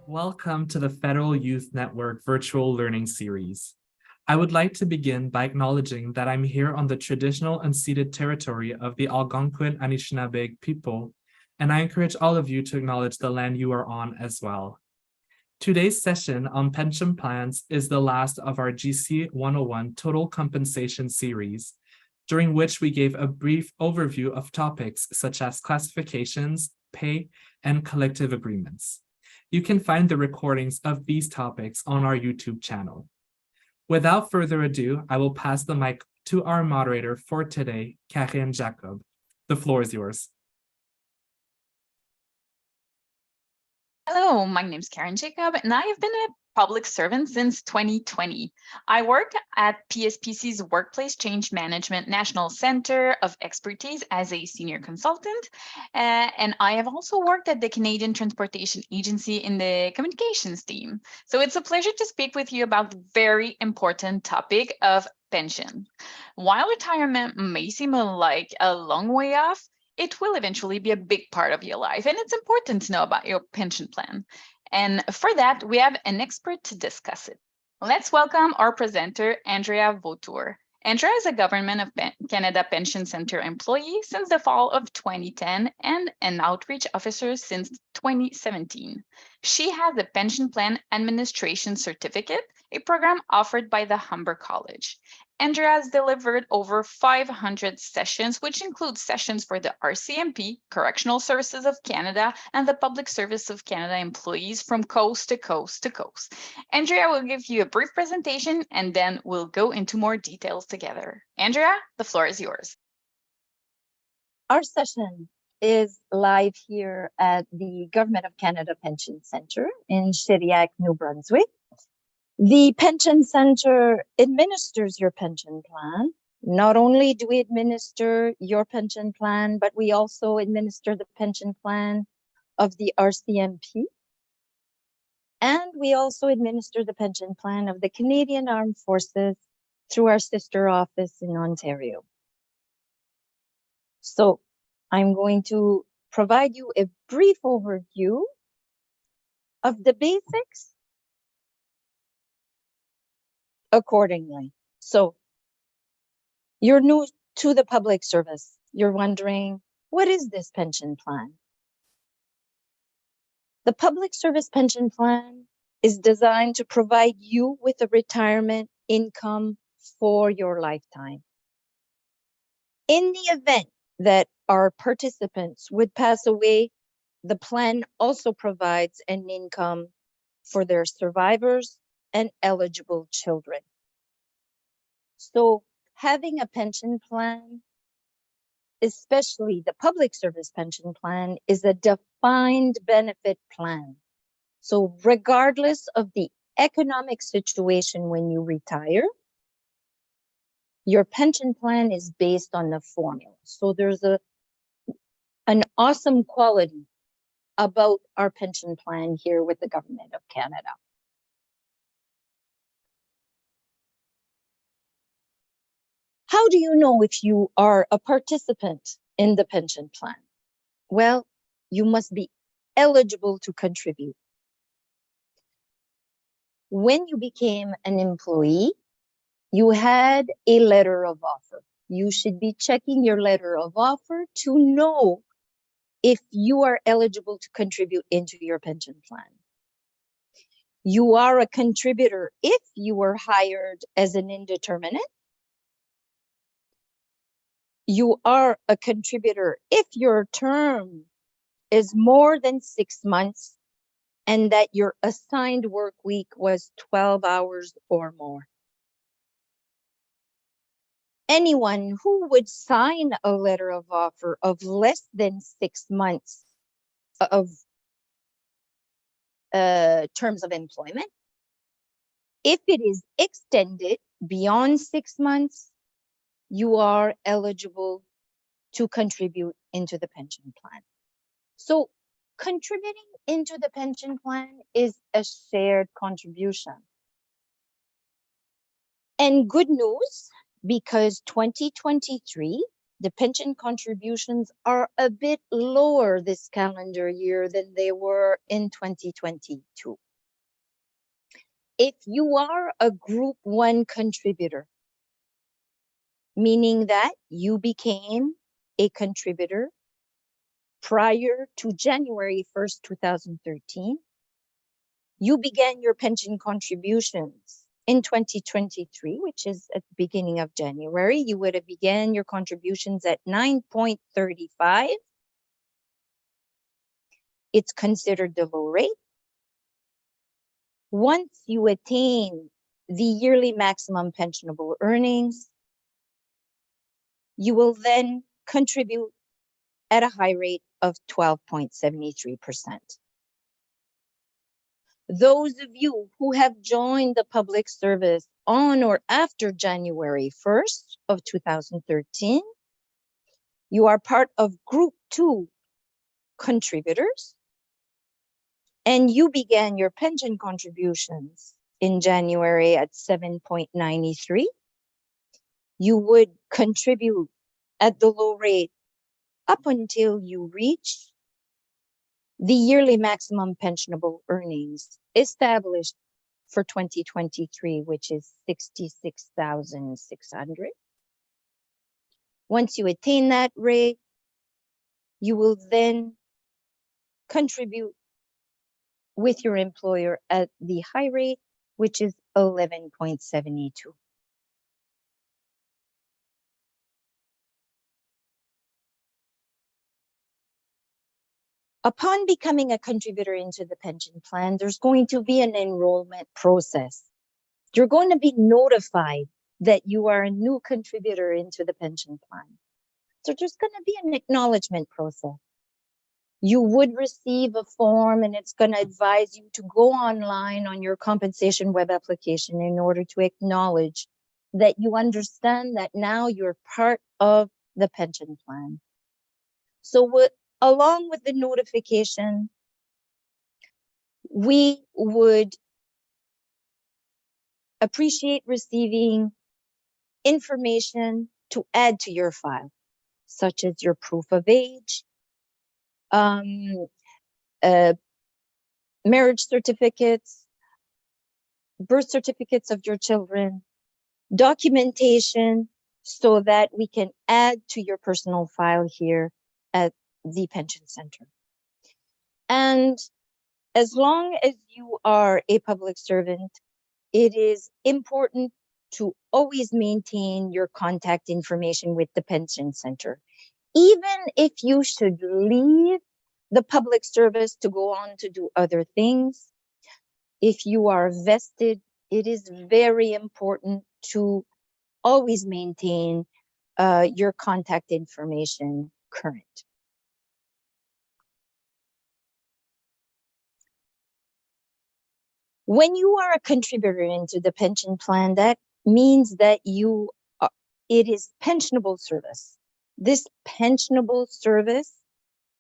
Welcome to the Federal Youth Network Virtual Learning Series. I would like to begin by acknowledging that I'm here on the traditional unceded territory of the Algonquin Anishinaabe people, and I encourage all of you to acknowledge the land you are on as well. Today's session on pension plans is the last of our GC101 Total Compensation series, during which we gave a brief overview of topics such as classifications, pay, and collective agreements. You can find the recordings of these topics on our YouTube channel. Without further ado, I will pass the mic to our moderator for today, Karen Jacob. The floor is yours. Hello, my name is Karen Jacob, and I have been a public servant since 2020. I work at PSPC's Workplace Change Management National Center of Expertise as a senior consultant, and I have also worked at the Canadian Transportation Agency in the communications team. So it's a pleasure to speak with you about the very important topic of pension. While retirement may seem like a long way off, it will eventually be a big part of your life, and it's important to know about your pension plan. And for that, we have an expert to discuss it. Let's welcome our presenter, Andrea Vautour. Andrea is a Government of Canada Pension Centre employee since the fall of 2010 and an outreach officer since 2017. She has a Pension Plan Administration Certificate, a program offered by the Humber College. Andrea has delivered over 500 sessions, which include sessions for the RCMP, Correctional Services of Canada, and the Public Service of Canada employees from coast to coast to coast. Andrea will give you a brief presentation, and then we'll go into more details together. Andrea, the floor is yours. Our session is live here at the Government of Canada Pension Centre in Shediac, New Brunswick. The Pension Centre administers your pension plan. Not only do we administer your pension plan, but we also administer the pension plan of the RCMP. And we also administer the pension plan of the Canadian Armed Forces through our sister office in Ontario. So I'm going to provide you a brief overview of the basics accordingly. So you're new to the public service. You're wondering, what is this pension plan? The public service pension plan is designed to provide you with a retirement income for your lifetime. In the event that our participants would pass away, the plan also provides an income for their survivors and eligible children. So having a pension plan, especially the public service pension plan, is a defined benefit plan. So regardless of the economic situation when you retire, your pension plan is based on the formula. So there's an awesome quality about our pension plan here with the Government of Canada. How do you know if you are a participant in the pension plan? Well, you must be eligible to contribute. When you became an employee, you had a letter of offer. You should be checking your letter of offer to know if you are eligible to contribute into your pension plan. You are a contributor if you were hired as an indeterminate. You are a contributor if your term is more than 6 months and that your assigned work week was 12 hours or more. Anyone who would sign a letter of offer of less than 6 months of terms of employment, if it is extended beyond 6 months, you are eligible to contribute into the pension plan. So contributing into the pension plan is a shared contribution. And good news, because 2023 the pension contributions are a bit lower this calendar year than they were in 2022. If you are a Group 1 contributor, meaning that you became a contributor prior to January 1st, 2013, you began your pension contributions in 2023, which is at the beginning of January. You would have began your contributions at 9.35. It's considered the low rate. Once you attain the yearly maximum pensionable earnings, you will then contribute at a high rate of 12.73%. Those of you who have joined the public service on or after January 1st of 2013, you are part of Group 2 contributors, and you began your pension contributions in January at 7.93. You would contribute at the low rate up until you reach the yearly maximum pensionable earnings established for 2023, which is 66,600. Once you attain that rate, you will then contribute with your employer at the high rate, which is 11.72. Upon becoming a contributor into the pension plan, there's going to be an enrollment process. You're going to be notified that you are a new contributor into the pension plan. So there's going to be an acknowledgement process. You would receive a form, and it's going to advise you to go online on your compensation web application in order to acknowledge that you understand that now you're part of the pension plan. So along with the notification, we would appreciate receiving information to add to your file, such as your proof of age, marriage certificates, birth certificates of your children, documentation, so that we can add to your personal file here at the pension center. And as long as you are a public servant, it is important to always maintain your contact information with the pension center. Even if you should leave the public service to go on to do other things, if you are vested, it is very important to always maintain your contact information current. When you are a contributor into the pension plan, that means that it is pensionable service. This pensionable service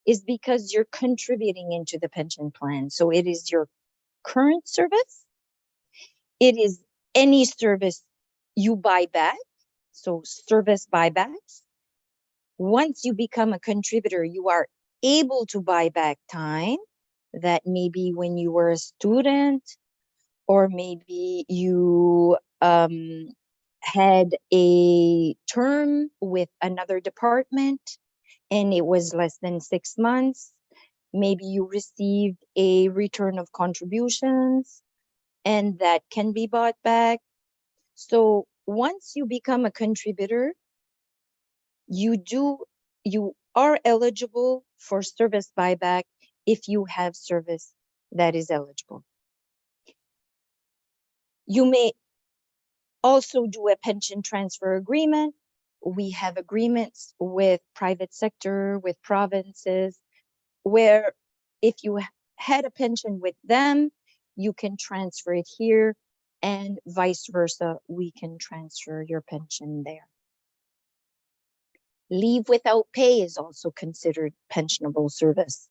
is because you're contributing into the pension plan. So it is your current service. It is any service you buy back, so service buybacks. Once you become a contributor, you are able to buy back time. That may be when you were a student, or maybe you had a term with another department and it was less than 6 months. Maybe you received a return of contributions and that can be bought back. So once you become a contributor, you are eligible for service buyback if you have service that is eligible. You may also do a pension transfer agreement. We have agreements with private sector, with provinces, where if you had a pension with them, you can transfer it here, and vice versa, we can transfer your pension there. Leave without pay is also considered pensionable service.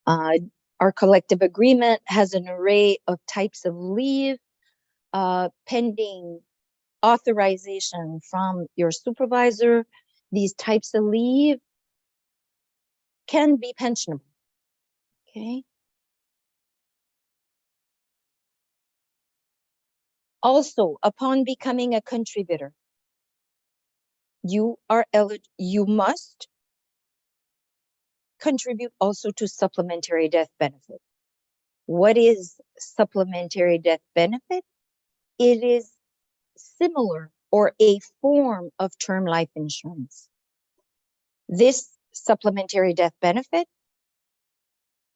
Our collective agreement has an array of types of leave, pending authorization from your supervisor. these types of leave can be pensionable. Okay. Also, upon becoming a contributor, you must contribute also to supplementary death benefit. What is supplementary death benefit? It is similar or a form of term life insurance. This supplementary death benefit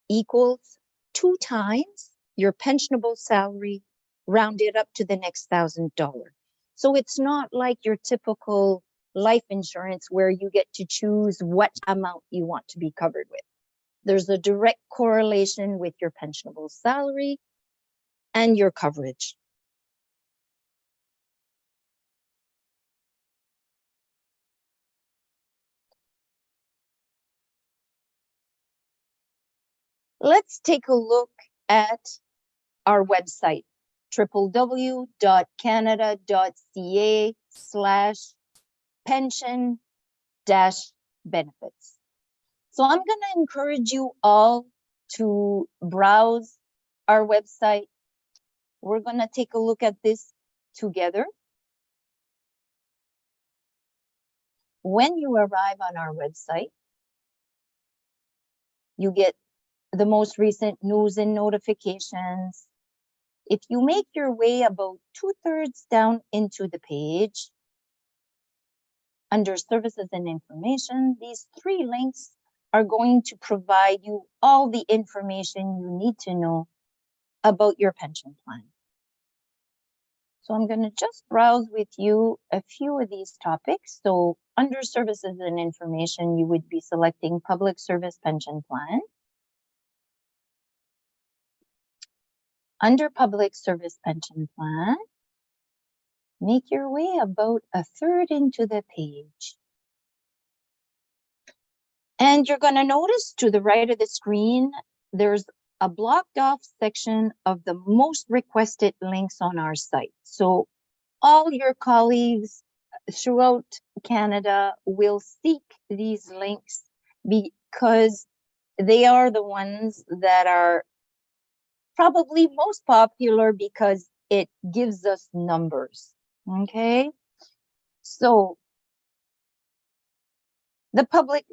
equals 2 times your pensionable salary rounded up to the next $1,000. So it's not like your typical life insurance where you get to choose what amount you want to be covered with. There's a direct correlation with your pensionable salary and your coverage. Let's take a look at our website, www.canada.ca/pension-benefits. So I'm going to encourage you all to browse our website. We're going to take a look at this together. When you arrive on our website, you get the most recent news and notifications. If you make your way about 2/3 down into the page, under services and information, these 3 links are going to provide you all the information you need to know about your pension plan. So I'm going to just browse with you a few of these topics. So under services and information, you would be selecting public service pension plan. Under public service pension plan, make your way about 1/3 into the page. And you're going to notice to the right of the screen, there's a blocked off section of the most requested links on our site. So all your colleagues throughout Canada will seek these links because they are the ones that are probably most popular because it gives us numbers. Okay. So the public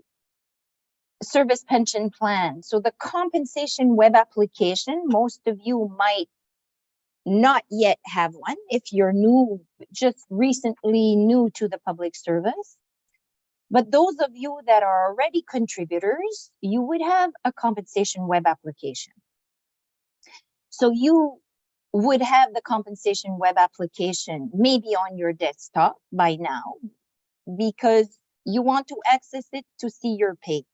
service pension plan. So the compensation web application, most of you might not yet have one if you're just recently new to the public service. But those of you that are already contributors, you would have a compensation web application. So you would have the compensation web application maybe on your desktop by now because you want to access it to see your pay.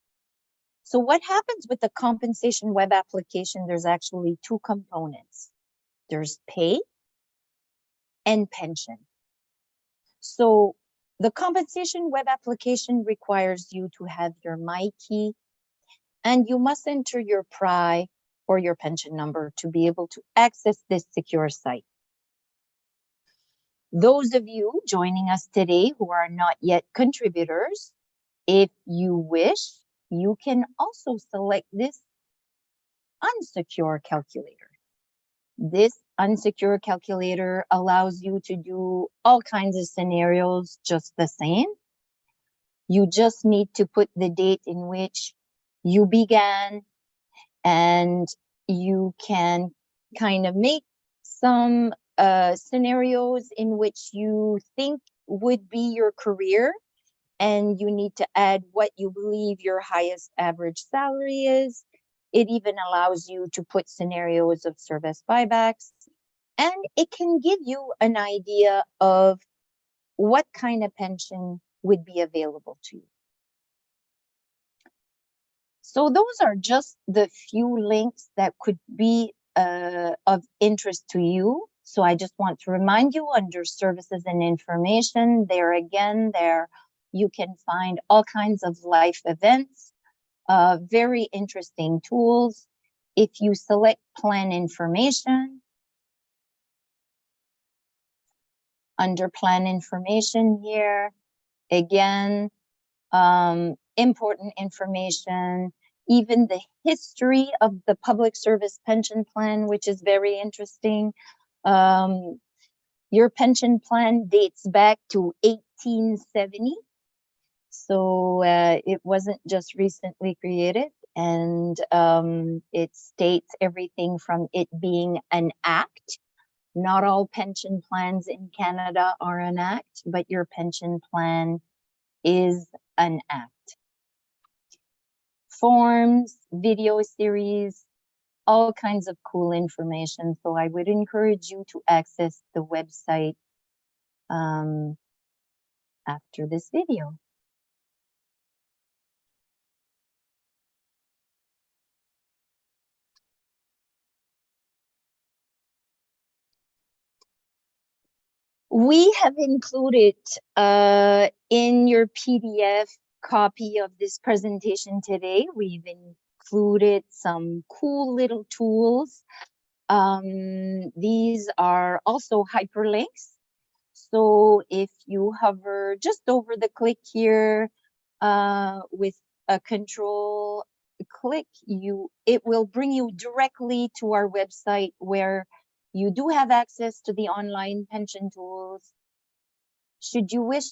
So what happens with the compensation web application? There's actually 2 components. There's pay and pension. So the compensation web application requires you to have your My Key, and you must enter your PRI or your pension number to be able to access this secure site. Those of you joining us today who are not yet contributors, if you wish, you can also select this unsecure calculator. This unsecure calculator allows you to do all kinds of scenarios just the same. You just need to put the date in which you began, and you can kind of make some scenarios in which you think would be your career, and you need to add what you believe your highest average salary is. It even allows you to put scenarios of service buybacks, and it can give you an idea of what kind of pension would be available to you. So those are just the few links that could be of interest to you. So I just want to remind you, under services and information, there you can find all kinds of life events, very interesting tools. If you select plan information, under plan information here, again, important information, even the history of the public service pension plan, which is very interesting. Your pension plan dates back to 1870. So it wasn't just recently created, and it states everything from it being an act. Not all pension plans in Canada are an act, but your pension plan is an act. Forms, video series, all kinds of cool information. So I would encourage you to access the website after this video. We have included in your PDF copy of this presentation today, we've included some cool little tools. These are also hyperlinks. So if you hover just over the click here with a control click, it will bring you directly to our website where you do have access to the online pension tools. Should you wish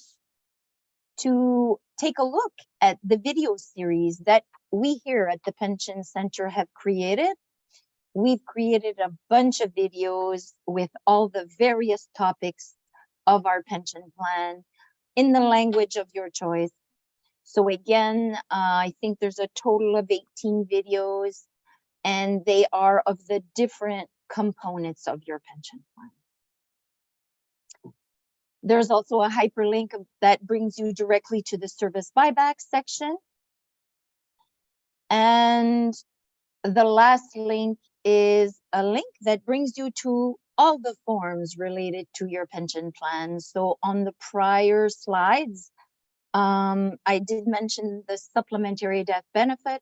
to take a look at the video series that we here at the Pension Center have created, we've created a bunch of videos with all the various topics of our pension plan in the language of your choice. So again, I think there's a total of 18 videos, and they are of the different components of your pension plan. There's also a hyperlink that brings you directly to the service buyback section. And the last link is a link that brings you to all the forms related to your pension plan. So on the prior slides, I did mention the supplementary death benefit.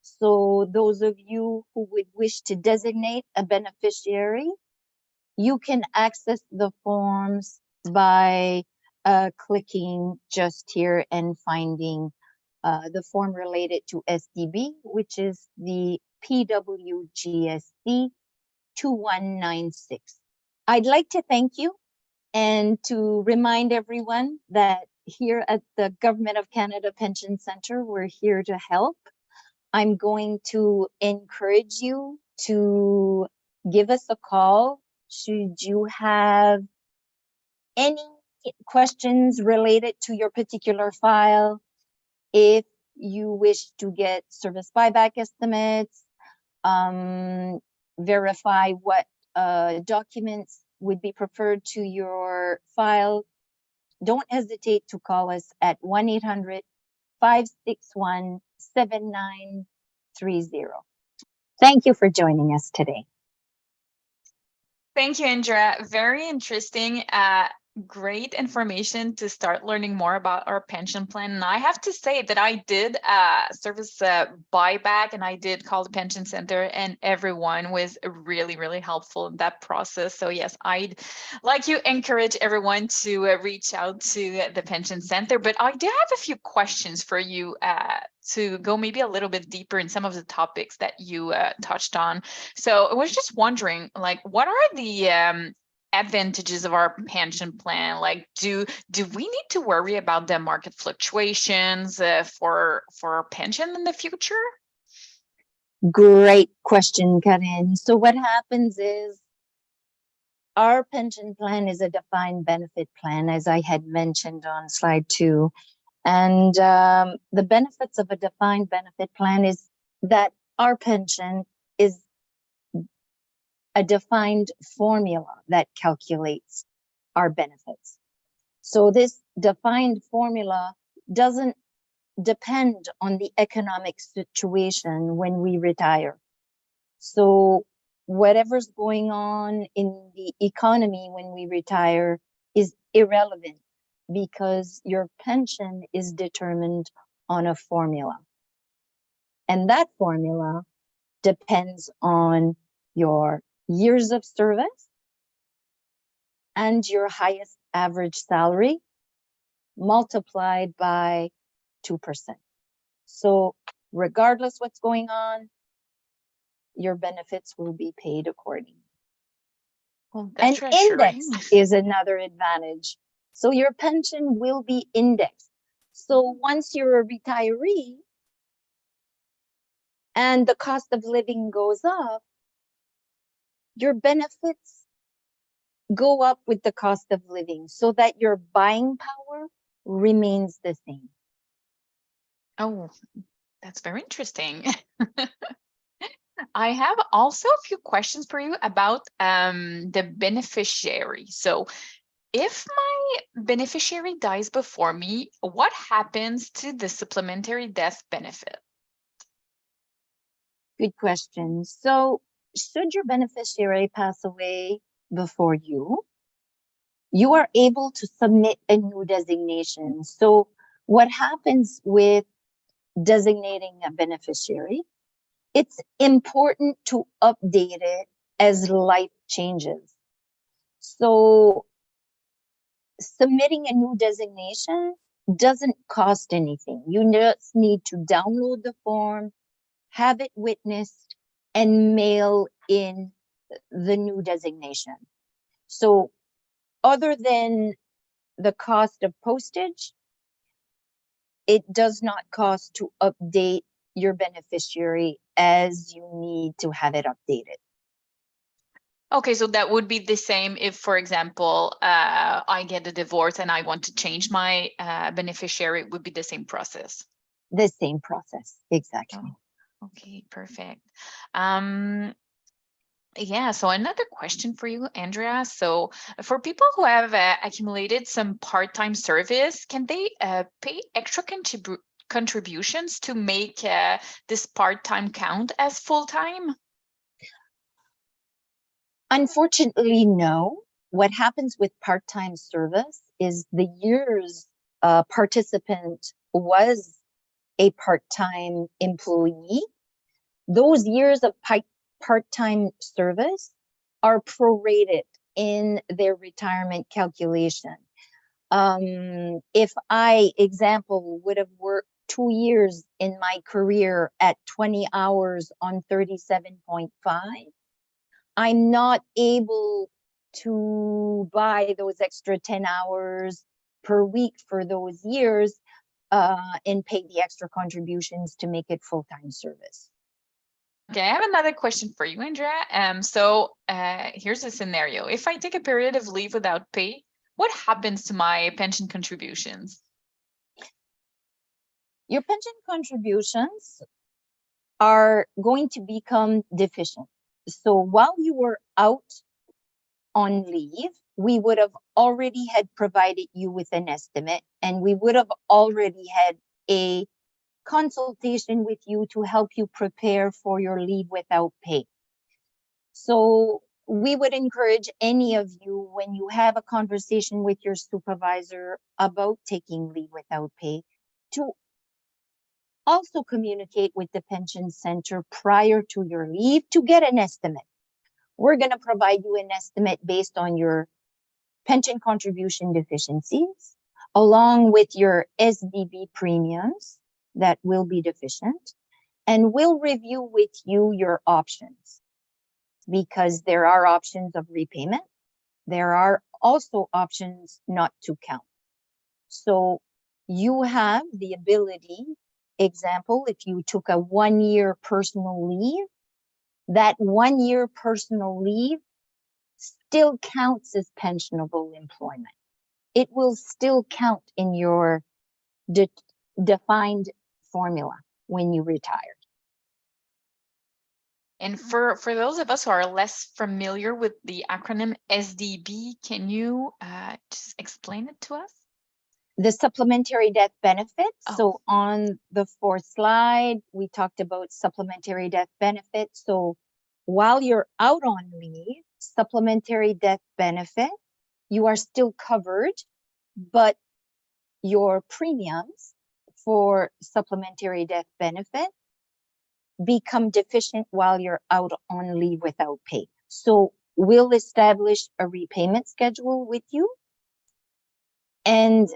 So those of you who would wish to designate a beneficiary, you can access the forms by clicking just here and finding the form related to SDB, which is the PWGSC 2196. I'd like to thank you and to remind everyone that here at the Government of Canada Pension Center, we're here to help. I'm going to encourage you to give us a call should you have any questions related to your particular file. If you wish to get service buyback estimates, verify what documents would be preferred to your file, don't hesitate to call us at 1-800-561-7930. Thank you for joining us today. Thank you, Indra. Very interesting. Great information to start learning more about our pension plan. And I have to say that I did service buyback, and I did call the pension center, and everyone was really, really helpful in that process. So yes, I'd like you encourage everyone to reach out to the pension center. But I do have a few questions for you to go maybe a little bit deeper in some of the topics that you touched on. So I was just wondering, like, what are the advantages of our pension plan? Like, do we need to worry about the market fluctuations for our pension in the future? Great question, Karen. So what happens is our pension plan is a defined benefit plan, as I had mentioned on slide 2. And the benefits of a defined benefit plan is that our pension is a defined formula that calculates our benefits. So this defined formula doesn't depend on the economic situation when we retire. So whatever's going on in the economy when we retire is irrelevant, because your pension is determined on a formula. And that formula depends on your years of service and your highest average salary multiplied by 2%. So regardless what's going on, your benefits will be paid accordingly. Well, And that's reassuring. index is another advantage. So your pension will be indexed. So once you're a retiree and the cost of living goes up, your benefits go up with the cost of living so that your buying power remains the same. Oh, that's very interesting. I have also a few questions for you about the beneficiary. So if my beneficiary dies before me, what happens to the supplementary death benefit? Good question. So should your beneficiary pass away before you, you are able to submit a new designation. So what happens with designating a beneficiary? It's important to update it as life changes. So submitting a new designation doesn't cost anything. You just need to download the form, have it witnessed, and mail in the new designation. So other than the cost of postage, it does not cost to update your beneficiary as you need to have it updated. Okay, so that would be the same if, for example, I get a divorce and I want to change my beneficiary, it would be the same process. The same process, exactly. Oh, okay, perfect. Yeah, so another question for you, Andrea. So for people who have accumulated some part-time service, can they pay extra contributions to make this part-time count as full-time? Unfortunately, no. What happens with part-time service is the years a participant was a part-time employee, those years of part-time service are prorated in their retirement calculation. If I, example, would have worked 2 years in my career at 20 hours on 37.5, I'm not able to buy those extra 10 hours per week for those years and pay the extra contributions to make it full-time service. Okay, I have another question for you, Andrea. So here's a scenario. If I take a period of leave without pay, what happens to my pension contributions? Your pension contributions are going to become deficient. So while you were out on leave, we would have already had provided you with an estimate, and we would have already had a consultation with you to help you prepare for your leave without pay. So we would encourage any of you, when you have a conversation with your supervisor about taking leave without pay, to also communicate with the pension center prior to your leave to get an estimate. We're going to provide you an estimate based on your pension contribution deficiencies, along with your SDB premiums that will be deficient, and we'll review with you your options, because there are options of repayment. There are also options not to count. So you have the ability, example, if you took a 1-year personal leave, that 1-year personal leave still counts as pensionable employment. It will still count in your defined formula when you retire. And for those of us who are less familiar with the acronym SDB, can you just explain it to us? The supplementary death benefit. Oh. So on the 4th slide, we talked about supplementary death benefit. So while you're out on leave, supplementary death benefit, you are still covered, but your premiums for supplementary death benefit become deficient while you're out on leave without pay. So we'll establish a repayment schedule with you, and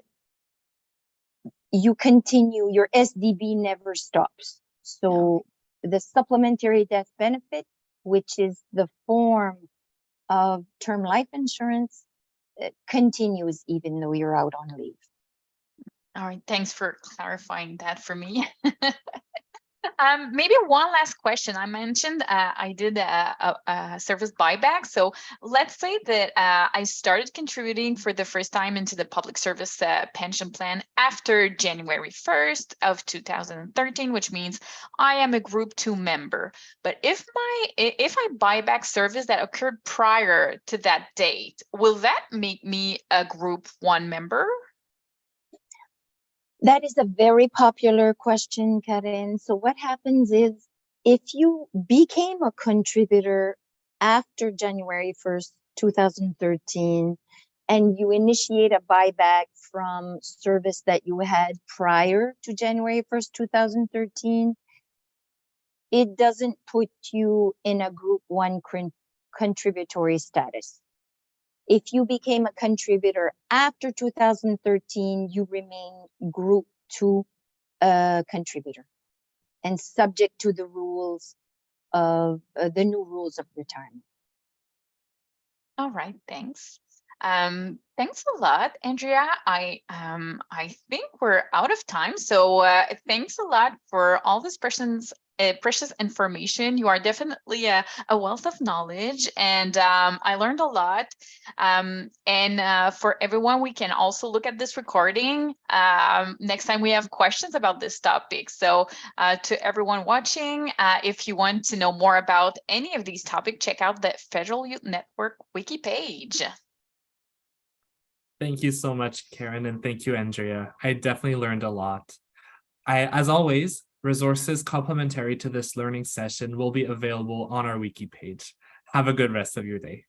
you continue, your SDB never stops. So the supplementary death benefit, which is the form of term life insurance, continues even though you're out on leave. All right, thanks for clarifying that for me. Maybe one last question. I mentioned I did a service buyback. So let's say that I started contributing for the first time into the public service pension plan after January 1st of 2013, which means I am a Group 2 member. But if I buy back service that occurred prior to that date, will that make me a Group 1 member? That is a very popular question, Karen. So what happens is, if you became a contributor after January 1st, 2013, and you initiate a buyback from service that you had prior to January 1st, 2013, it doesn't put you in a Group 1 contributory status. If you became a contributor after 2013, you remain Group 2 contributor and subject to the rules of the new rules of retirement. All right, thanks. Thanks a lot, Andrea. I think we're out of time. So thanks a lot for all this precious information. You are definitely a wealth of knowledge, and I learned a lot. And for everyone, we can also look at this recording next time we have questions about this topic. So to everyone watching, if you want to know more about any of these topics, check out the Federal Youth Network wiki page. Thank you so much, Karen, and thank you, Andrea. I definitely learned a lot. As always, resources complementary to this learning session will be available on our wiki page. Have a good rest of your day.